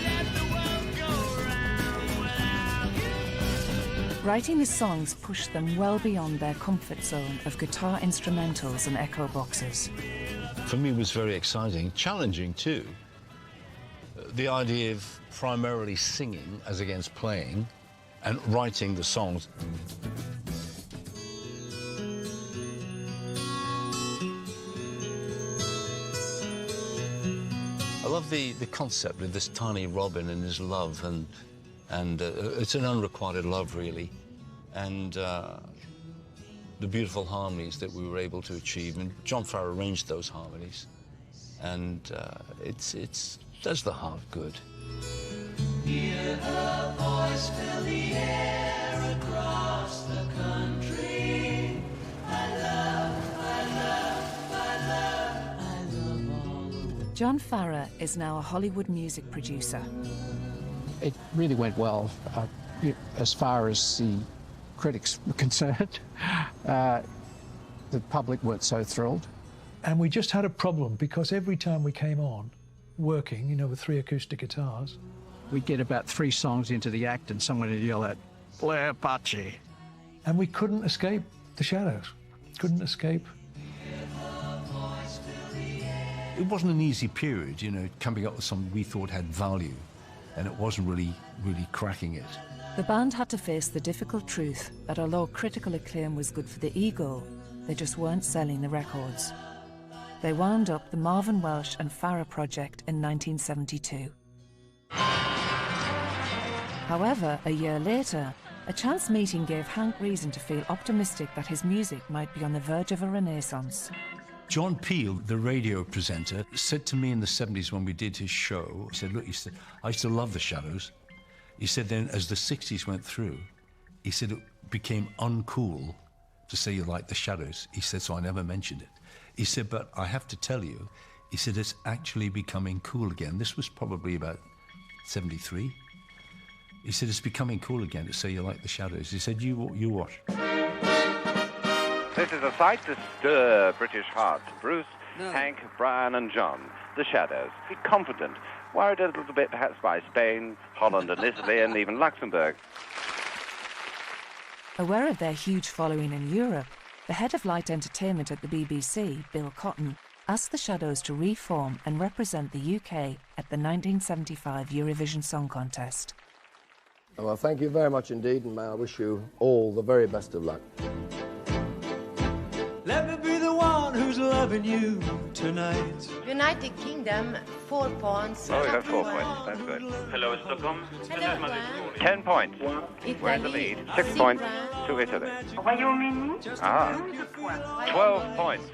Let the world go round without you. Writing the songs pushed them well beyond their comfort zone of guitar instrumentals and echo boxes. For me, it was very exciting, challenging too. The idea of primarily singing as against playing and writing the songs. I love the concept of this tiny robin and his love, and it's an unrequited love, really, and the beautiful harmonies that we were able to achieve. And John Farrar arranged those harmonies, and it does the heart good. Hear her voice fill the air across the country. I love, I love, I love, I love all the way. John Farrar is now a Hollywood music producer. It really went well as far as the critics were concerned. The public weren't so thrilled. And we just had a problem, because every time we came on, working, you know, with 3 acoustic guitars, we'd get about 3 songs into the act and someone would yell out, "Play Apache." And we couldn't escape the Shadows. Couldn't escape. It wasn't an easy period, you know, coming up with something we thought had value, and it wasn't really cracking it. The band had to face the difficult truth that although critical acclaim was good for the ego, they just weren't selling the records. They wound up the Marvin Welsh and Farrar project in 1972. However, a year later, a chance meeting gave Hank reason to feel optimistic that his music might be on the verge of a renaissance. John Peel, the radio presenter, said to me in the 70s when we did his show, he said, look, he said, I used to love the Shadows. He said then as the 60s went through, he said it became uncool to say you like the Shadows. He said, so I never mentioned it. He said, but I have to tell you, he said, it's actually becoming cool again. This was probably about 73. He said, it's becoming cool again to say you like the Shadows. He said, you watch. This is a sight to stir British hearts. Bruce, Hank, Brian and John, the Shadows. Be confident, worried a little bit perhaps by Spain, Holland and Italy and even Luxembourg. Aware of their huge following in Europe, the head of light entertainment at the BBC, Bill Cotton, asked the Shadows to reform and represent the UK at the 1975 Eurovision Song Contest. Well, thank you very much indeed, and may I wish you all the very best of luck. Let me be the one who's loving you tonight. United Kingdom, 4 points. Oh, we got 4 points. That's good. Hello, Stockholm. 10 points. We're in the lead. 6 points to Italy. Ah, 12 points.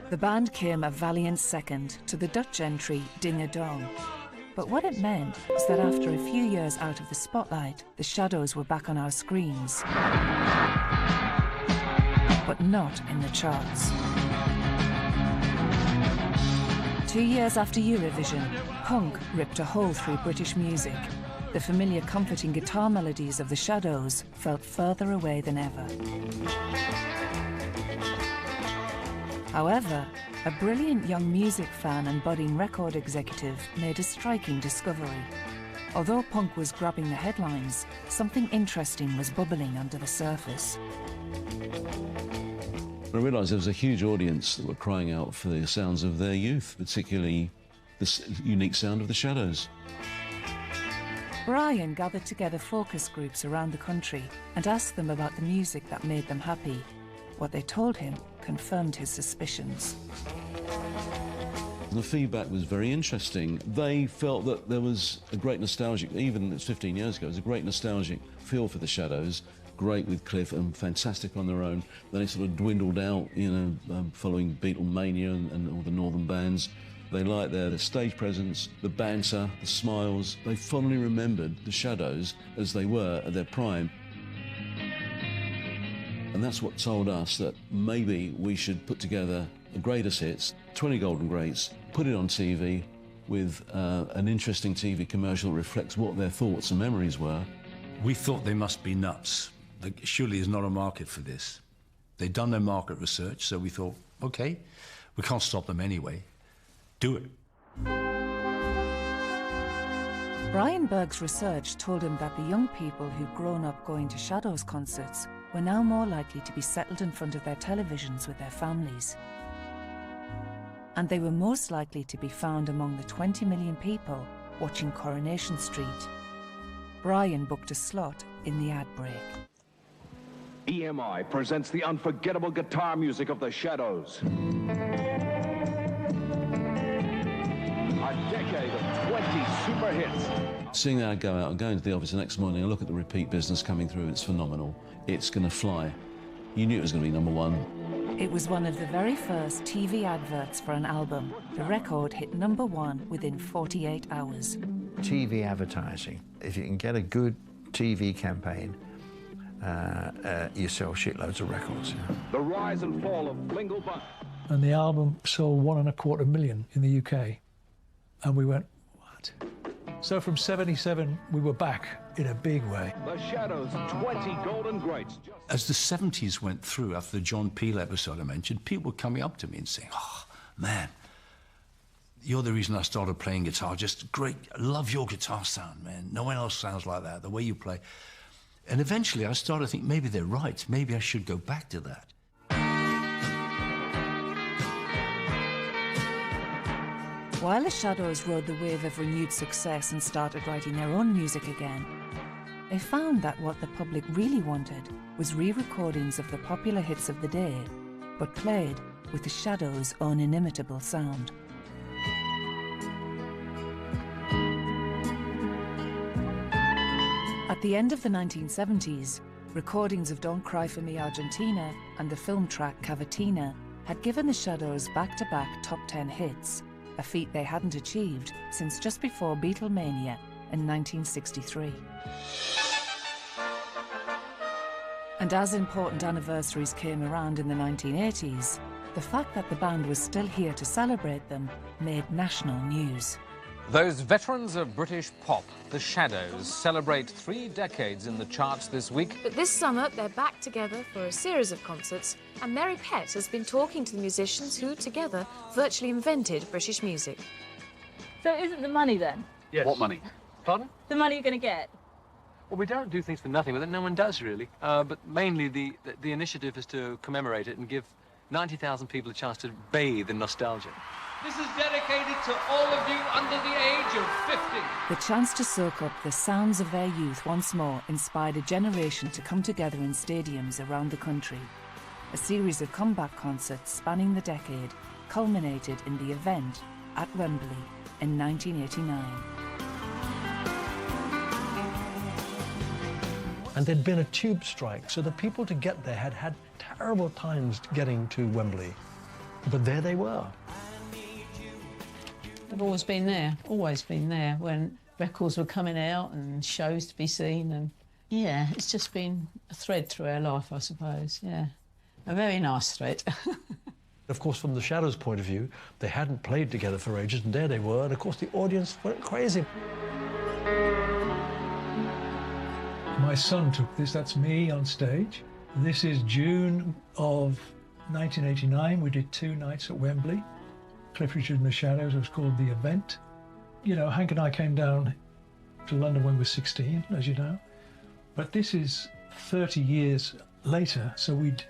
The band came a valiant second to the Dutch entry Ding a Dong. But what it meant was that after a few years out of the spotlight, the Shadows were back on our screens. But not in the charts. 2 years after Eurovision, punk ripped a hole through British music. The familiar comforting guitar melodies of the Shadows felt further away than ever. However, a brilliant young music fan and budding record executive made a striking discovery. Although punk was grabbing the headlines, something interesting was bubbling under the surface. I realised there was a huge audience that were crying out for the sounds of their youth, particularly the unique sound of the Shadows. Brian gathered together focus groups around the country and asked them about the music that made them happy. What they told him confirmed his suspicions. The feedback was very interesting. They felt that there was a great nostalgic, even 15 years ago, there was a great nostalgic feel for the Shadows, great with Cliff and fantastic on their own. Then it sort of dwindled out, you know, following Beatlemania and all the northern bands. They liked their stage presence, the banter, the smiles. They fondly remembered the Shadows as they were at their prime. And that's what told us that maybe we should put together the greatest hits, 20 golden greats, put it on TV with an interesting TV commercial that reflects what their thoughts and memories were. We thought they must be nuts. Surely there's not a market for this. They'd done their market research, so we thought, okay, we can't stop them anyway. Do it. Brian Berg's research told him that the young people who'd grown up going to Shadows concerts were now more likely to be settled in front of their televisions with their families. And they were most likely to be found among the 20 million people watching Coronation Street. Brian booked a slot in the ad break. EMI presents the unforgettable guitar music of the Shadows. A decade of 20 super hits. Seeing that go out and going to the office the next morning and look at the repeat business coming through, it's phenomenal. It's going to fly. You knew it was going to be #1. It was one of the very first TV adverts for an album. The record hit #1 within 48 hours. TV advertising. If you can get a good TV campaign, you sell shitloads of records. Yeah. The rise and fall of Blingle Buck. And the album sold 1.25 million in the UK. And we went, what? So from 77, we were back in a big way. The Shadows, 20 golden greats. As the 70s went through, after the John Peel episode I mentioned, people were coming up to me and saying, oh, man, you're the reason I started playing guitar. Just great. I love your guitar sound, man. No one else sounds like that, the way you play. And eventually I started to think, maybe they're right. Maybe I should go back to that. While the Shadows rode the wave of renewed success and started writing their own music again, they found that what the public really wanted was re-recordings of the popular hits of the day, but played with the Shadows' own inimitable sound. At the end of the 1970s, recordings of Don't Cry For Me Argentina and the film track Cavatina had given the Shadows back-to-back top 10 hits, a feat they hadn't achieved since just before Beatlemania in 1963. And as important anniversaries came around in the 1980s, the fact that the band was still here to celebrate them made national news. Those veterans of British pop, the Shadows, celebrate 3 decades in the charts this week. But this summer, they're back together for a series of concerts, and Mary Pett has been talking to the musicians who, together, virtually invented British music. So it isn't the money, then? Yes. What money? Pardon? The money you're going to get. Well, we don't do things for nothing, but no one does, really. But mainly the initiative is to commemorate it and give 90,000 people a chance to bathe in nostalgia. This is dedicated to all of you under the age of 50. The chance to soak up the sounds of their youth once more inspired a generation to come together in stadiums around the country. A series of comeback concerts spanning the decade culminated in the event at Wembley in 1989. And there'd been a tube strike, so the people to get there had had terrible times getting to Wembley. But there they were. I've always been there when records were coming out and shows to be seen, and yeah, it's just been a thread through our life, I suppose, yeah. A very nice thread. Of course, from the Shadows' point of view, they hadn't played together for ages, and there they were, and of course the audience went crazy. My son took this, that's me on stage. This is June of 1989. We did 2 nights at Wembley. Cliff Richard and the Shadows, it was called The Event. You know, Hank and I came down to London when we were 16, as you know. But this is 30 years later, so we'd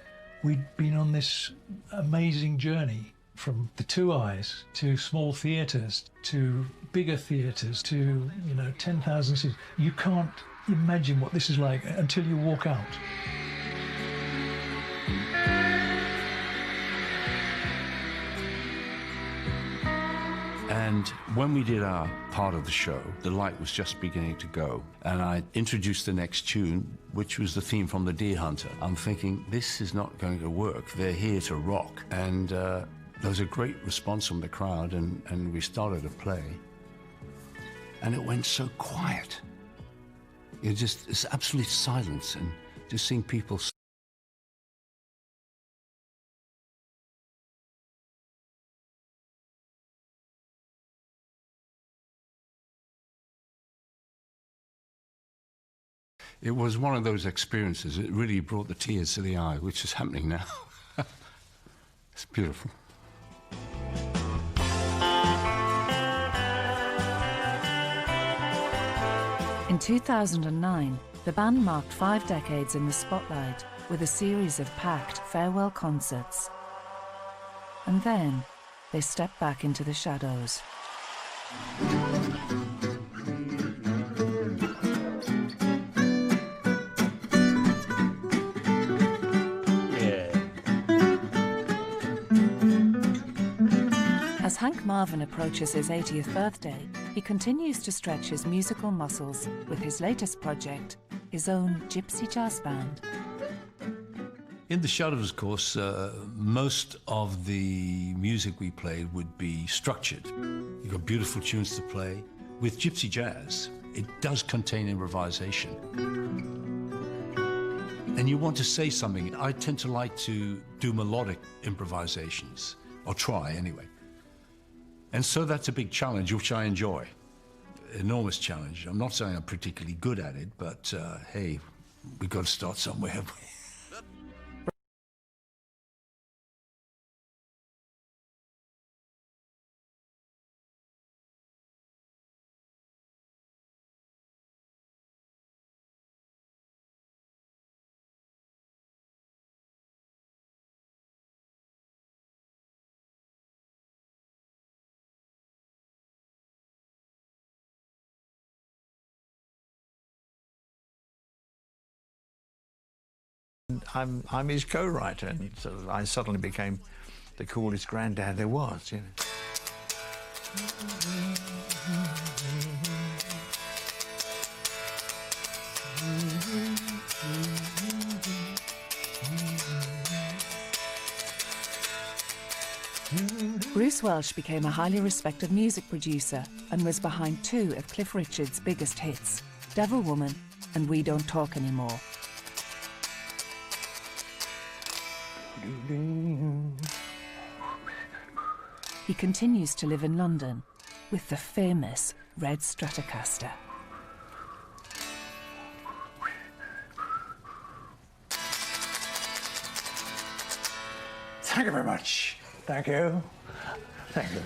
been on this amazing journey from the 2 eyes to small theatres to bigger theatres to, you know, 10,000 seats. You can't imagine what this is like until you walk out. And when we did our part of the show, the light was just beginning to go. And I introduced the next tune, which was the theme from The Deer Hunter. I'm thinking, this is not going to work. They're here to rock. And there was a great response from the crowd, and we started to play. And it went so quiet. It's absolute silence, and just seeing people. It was one of those experiences. It really brought the tears to the eye, which is happening now. It's beautiful. In 2009, the band marked 5 decades in the spotlight with a series of packed farewell concerts. And then they stepped back into the shadows. As Hank Marvin approaches his 80th birthday, he continues to stretch his musical muscles with his latest project, his own gypsy jazz band. In the Shadows, of course, most of the music we played would be structured. You've got beautiful tunes to play. With gypsy jazz, it does contain improvisation. And you want to say something. I tend to like to do melodic improvisations, or try anyway. And so that's a big challenge, which I enjoy. Enormous challenge. I'm not saying I'm particularly good at it, but hey, we've got to start somewhere. I'm his co-writer, and sort of, I suddenly became the coolest granddad there was, you know. Bruce Welsh became a highly respected music producer and was behind 2 of Cliff Richard's biggest hits, Devil Woman and We Don't Talk Anymore. He continues to live in London with the famous red Stratocaster. Thank you very much. Thank you. Thank you.